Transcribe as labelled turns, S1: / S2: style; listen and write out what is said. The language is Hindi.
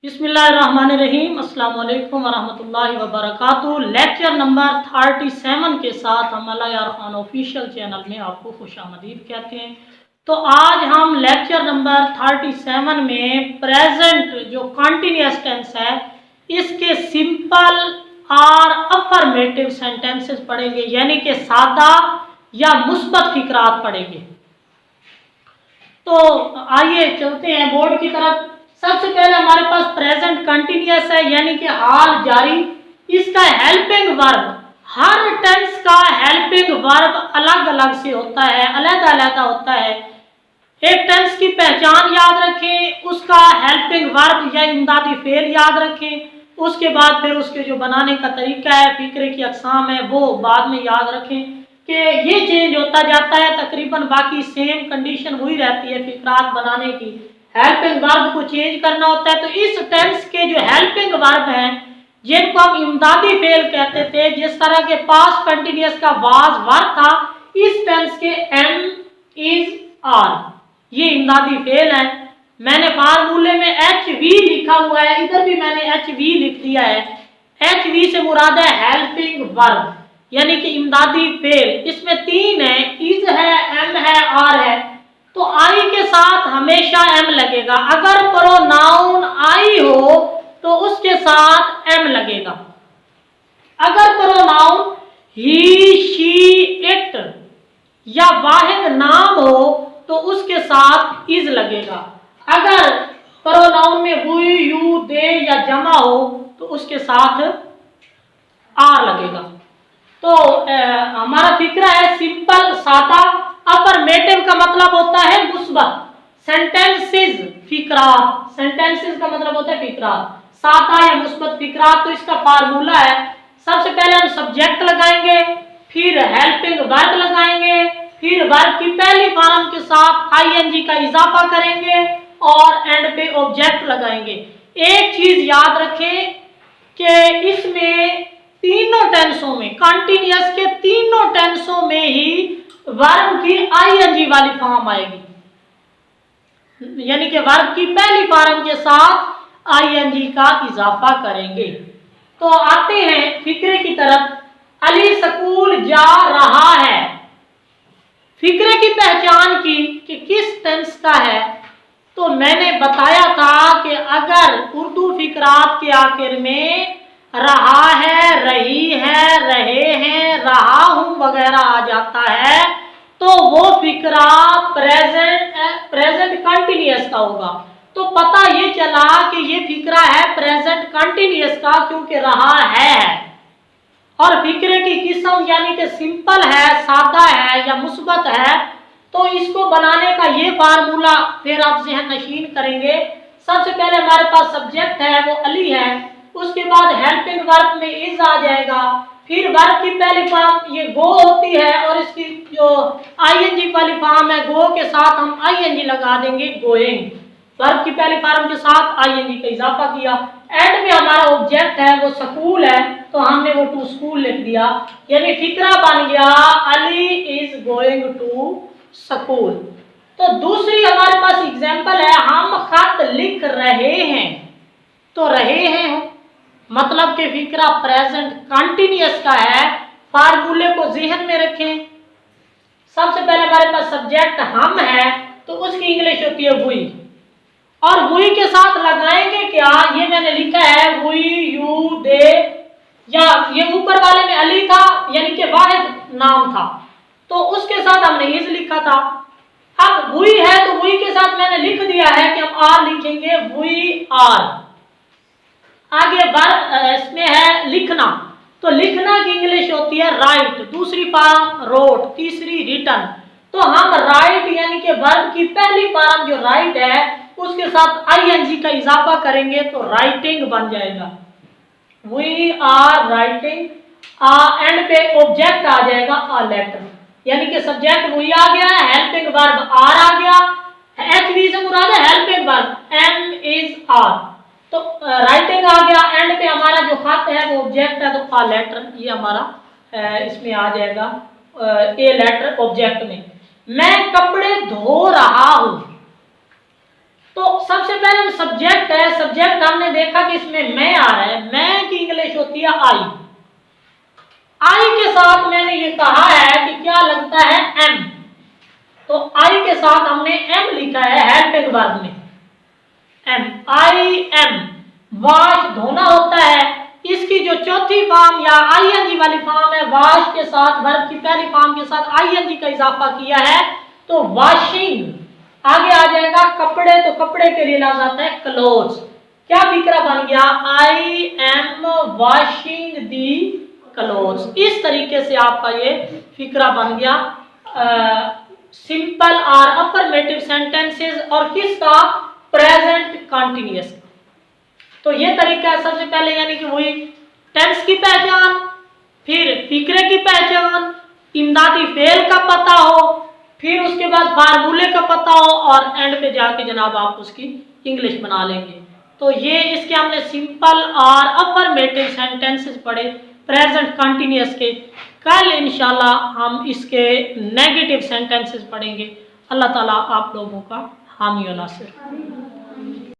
S1: बिस्मिल्लाहिर्रहमानिर्रहीम। अस्सलाम वालेकुम वरहमतुल्लाहि वबरकातुहू। लेक्चर नंबर 37 के साथ हम अला यार खान ऑफिशियल चैनल में आपको खुशामदीद कहते हैं। तो आज हम लेक्चर नंबर 37 में प्रेजेंट जो कंटिन्यूअस टेंस है इसके सिंपल और अफर्मेटिव सेंटेंसेस पढ़ेंगे, यानी कि सादा या मुस्बत फिक्रात पढ़ेंगे। तो आइए चलते हैं बोर्ड की तरफ। सबसे पहले हमारे पास प्रेजेंट कंटिन्यूअस है, यानी कि हाल जारी। इसका हेल्पिंग वर्ब, हर टेंस का हेल्पिंग वर्ब अलग अलग से होता है, अलग-अलग होता है। एक टेंस की पहचान याद रखें, उसका हेल्पिंग वर्ब या इमदादी फेल याद रखें, उसके बाद फिर उसके जो बनाने का तरीका है, फिक्रे की अकसाम है, वो बाद में याद रखें कि ये चेंज होता जाता है। तकरीबन बाकी सेम कंडीशन वही रहती है फिक्रात बनाने की, हेल्पिंग वर्ब को चेंज करना होता है। तो इस टेंस के जो हेल्पिंग वर्ब हैं जिनको हम इमदादी फेल कहते थे, जिस तरह के पास्ट कंटिन्यूअस का वाज वर्ब था, इस टेंस के एम, इज, आर ये इमदादी फेल है। मैंने फार्मूले में एच वी लिखा हुआ है, इधर भी मैंने एच वी लिख दिया है। एच वी से मुराद है हेल्पिंग वर्ब, यानी कि इमदादी फेल। इसमें तीन है, इज है, एम है, आर है। तो आई के साथ हमेशा एम लगेगा। अगर प्रोनाउन आई हो तो उसके साथ एम लगेगा। अगर प्रोनाउन ही, शी, इट या वाहिद नाम हो तो उसके साथ इज लगेगा। अगर प्रोनाउन में हुई, यू, दे या जमा हो तो उसके साथ आर लगेगा। तो हमारा फिक्रा है सिंपल, सादा। अफर्मेटिव का मतलब होता है मुस्बत। सेंटेंसेस फिक्रात, सेंटेंसेस का मतलब होता है फिक्रात, सादा या मुस्बत फिक्रात। तो इसका फार्मूला है, सबसे पहले हम सब्जेक्ट लगाएंगे, फिर हेल्पिंग वर्ब लगाएंगे, फिर वर्ब की पहली फॉर्म के साथ आईएनजी का इजाफा करेंगे और एंड पे ऑब्जेक्ट लगाएंगे। एक चीज याद रखें कि इसमें तीनों टेंसों में, कंटिन्यूअस के तीनों टेंसों में ही वर्ब की आईएनजी वाली फॉर्म आएगी, यानी कि वर्ब की पहली फॉर्म के साथ आईएनजी का इजाफा करेंगे। तो आते हैं फिक्रे की तरफ। अली स्कूल जा रहा है। फिक्रे की पहचान की कि किस टेंस का है, तो मैंने बताया था कि अगर उर्दू फिक्रात के आखिर में रहा है, रही है, रहे हैं, रहा हूं वगैरह आ जाता है तो वो फिक्रा प्रेजेंट कंटिन्यूअस का होगा। तो पता ये चला कि ये फिक्रा है प्रेजेंट कंटिन्यूअस का, क्योंकि रहा है। और फिक्रे की किस्म यानी कि सिंपल है, सादा है या मुस्बत है। तो इसको बनाने का ये फार्मूला फिर आप ज़हन नशीन करेंगे। सबसे पहले हमारे पास सब्जेक्ट है वो अली है, उसके बाद हेल्पिंग वर्ब में इज आ जाएगा, फिर वर्ब की पहली फॉर्म ये गो होती है और इसकी जो आईएनजी वाली फॉर्म है गो के साथ हम आईएनजी लगा देंगे, गोइंग। वर्ब की पहली फॉर्म के साथ आईएनजी का इजाफा किया। एंड में हमारा ऑब्जेक्ट है वो स्कूल है, तो हमने वो टू स्कूल लिख दिया, यानी फिक्रा बन गया Ali is going to school. तो दूसरी हमारे पास एग्जांपल है, हम खत लिख रहे हैं। तो रहे हैं मतलब कि फिक्रा प्रेजेंट कंटिन्यूअस का है। फार्मूले को ज़हन में रखें। सबसे पहले हमारे पास सब्जेक्ट हम है, तो उसकी इंग्लिश होती है हुई, और हुई के साथ लगाएंगे क्या, ये मैंने लिखा है हुई, यू, दे, या ये ऊपर वाले में अली था यानी कि वाहिद नाम था, तो उसके साथ हमने इज लिखा था। अब हुई है तो हुई के साथ मैंने लिख दिया है कि हम आर लिखेंगे, हुई आर। आगे वर्ब इसमें है लिखना, तो लिखना की इंग्लिश होती है राइट, दूसरी फॉर्म रोट, तीसरी रिटन। तो हम राइट यानी कि वर्ब की पहली फॉर्म जो राइट है उसके साथ आईएनजी का इजाफा करेंगे तो राइटिंग बन जाएगा, वी आर राइटिंग। एंड पे ऑब्जेक्ट आ जाएगा अ लेटर, यानी कि सब्जेक्ट वी आ गया, हेल्पिंग वर्ब आर आ गया, एच वी से मुराद है helping verb, am is are. तो राइटिंग आ गया, एंड पे हमारा जो खत है वो ऑब्जेक्ट है, तो अ लेटर ये हमारा इसमें आ जाएगा, ए लेटर ऑब्जेक्ट में। मैं कपड़े धो रहा हूं, तो सबसे पहले सब्जेक्ट है, सब्जेक्ट हमने देखा कि इसमें मैं आ रहा है, मैं की इंग्लिश होती है आई। आई के साथ मैंने ये कहा है कि क्या लगता है एम, तो आई के साथ हमने एम लिखा है हेल्पिंग वर्ब में, एम, आई एम। वाश धोना होता है, इसकी जो चौथी फॉर्म या आईएनजी वाली फॉर्म है, वाश के साथ वर्ब की पहली फॉर्म के साथ आईएनजी का इजाफा किया है तो वॉशिंग। आगे आ जाएगा कपड़े, तो कपड़े के लिए लफ्ज आता है क्लोथ्स। क्या फिक्रा बन गया, I am washing the clothes. इस तरीके से आपका ये फिक्रा बन गया सिंपल और अफर्मेटिव सेंटेंसेस और किसका, प्रेजेंट कंटिन्यूअस का। तो ये तरीका है सबसे पहले, यानी कि वही टेंस की पहचान, फिर फिक्रे की पहचान, इमदादी फेल का पता हो, फिर उसके बाद फार्मूले का पता हो और एंड पे जाके जनाब आप उसकी इंग्लिश बना लेंगे। तो ये इसके हमने सिंपल और अफर्मेटिव सेंटेंसेस पढ़े प्रेजेंट कंटिन्यूअस के। कल इंशाल्लाह हम इसके नेगेटिव सेंटेंसेस पढ़ेंगे। अल्लाह ताला आप लोगों का हामी और नासिर।